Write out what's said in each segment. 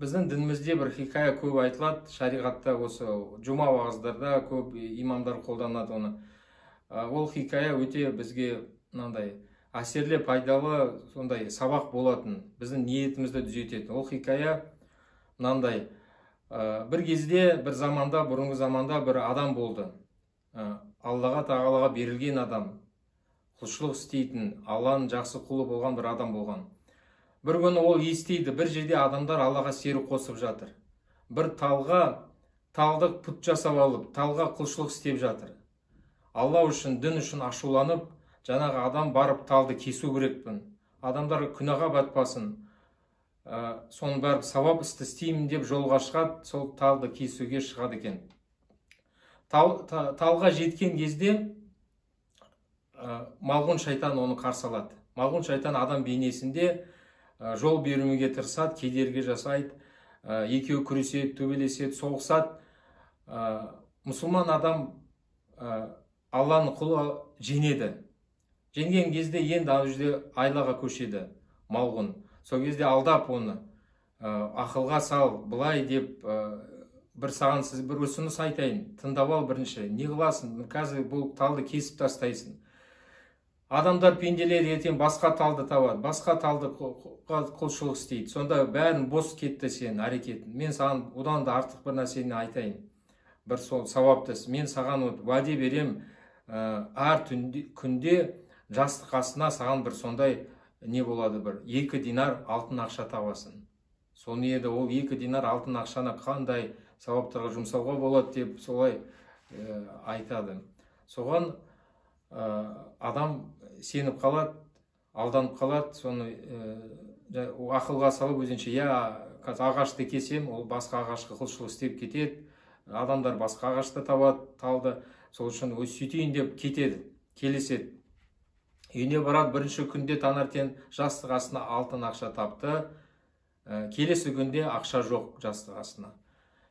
біздің дінімізде бір хикая көп айтылады, шариғатта осы жұма уағыздарда көп имамдар қолданады оны. Ол хикая өте бізге мынандай әсерлі, пайдалы сондай сабақ болатын, біздің ниетімізді түзетеді. Ол хикая мынандай: бір кезде, бір заманда, бұрынғы заманда бір адам болды. Аллаға тағалаға берілген адам, құлшылық істейтін, Алланың жақсы құлы болған бір адам болған. Бір күні ол естиді, бір жерде адамдар Аллаға серік қосып жатыр. Бір талды пұт жасап алып, талға құлшылық істеп жатыр. Алла үшін, дін үшін ашуланып, жаңағы адам барып талды кесу керекпін, адамдар күнәға батпасын, соның бәрі сауап істі істеймін деп жолға шығады, сол талды кесуге шығады екен. Талға жеткен кезде малғұн шайтан оны қарсы алады. Малғұн шайтан адам бейнесінде жол бермеуге тырысады, кедергі жасайды, екеуі күреседі, төбелеседі, соғысады. Мұсылман адам Алланың құлы жеңеді. Жеңген кезде енді ана жерде айлаға көшеді малғұн. Сол кезде алдап оны, ақылға сал, былай деп, саған бір ұсыныс айтайын, тыңдап ал бірінші, не қыласың, қазір бұл талды кесіп тастайсың. Адамдар, пенделер ертең басқа талды табады, басқа талды құлшылық істейді. Сонда бәрін бос кетті сенің әрекетін. Мен саған одан да артық бір нәрсені айтайын, бір сол сауапты. Мен саған уәде берем, әр күнде жастық астына саған бір сондай не болады, бір 2 динар алтын ақша табасың. Соны еді, ол 2 динар алтын ақшаны қандай сауаптарға жұмсауға болады деп солай айтады. Соған адам сеніп қалады, алданып қалады, соны ақылға салып өзінше, ағашты кесем, ол басқа ағашқа құлшылық істеп кетеді, адамдар басқа ағашты табады, талды, сол үшін сөйтейін деп кетеді, келеседі. Үйіне барады, бірінші күнде таңертең жастық астына алтын ақша тапты, келесі күнде ақша жоқ жастық астына.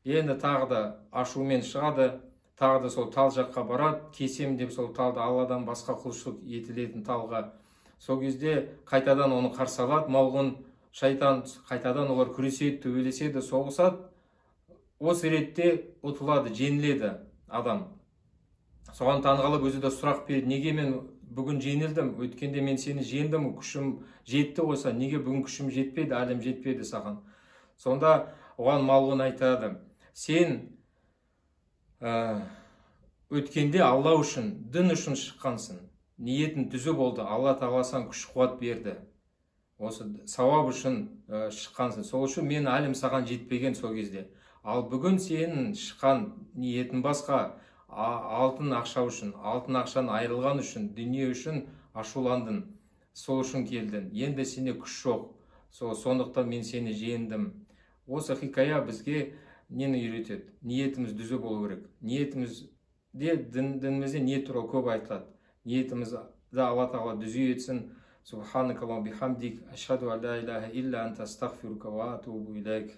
Енді тағы да ашумен шығады, тағы да сол тал жаққа барады, кесем деп сол талды, Алладан басқа құлшылық етілетін талға. Сол кезде қайтадан оны қарсы алады, малғұн шайтан, қайтадан олар күреседі, төбелеседі, соғысады. Осы ретте ұтылады, жеңіледі адам. Соған таңғалып өзі де сұрақ береді: неге мен бүгін жеңілдім? Өткенде мен сені жеңдім, күшім жетті болса, неге бүгін күшім жетпеді, әлем жетпеді саған? Сонда оған малғұн айтады: сен өткенде Алла үшін, дін үшін шыққансың, ниетін түзу болды, Алла тағала саған күш қуат берді, осы сауап үшін шыққансың, сол үшін мен әлім саған жетпеген сол кезде. Ал бүгін сенің шыққан ниетін басқа, алтын ақша үшін, алтын ақшаны айырылған үшін, дүние үшін ашуландың, сол үшін келдің, енді сене күш жоқ, сондықтан мен сені жеңдім. Осы хикая бізге нені үйретеді? Ниетіміз түзу болу керек. Ниетімізде, дінімізде ниет туралы көп айтылады. Ниетімізді Алла тағала түзу етсін. Субханакаллахумма бихамдик, ашхаду ан ла илаха илля анта, астағфирука ва атубу илейк.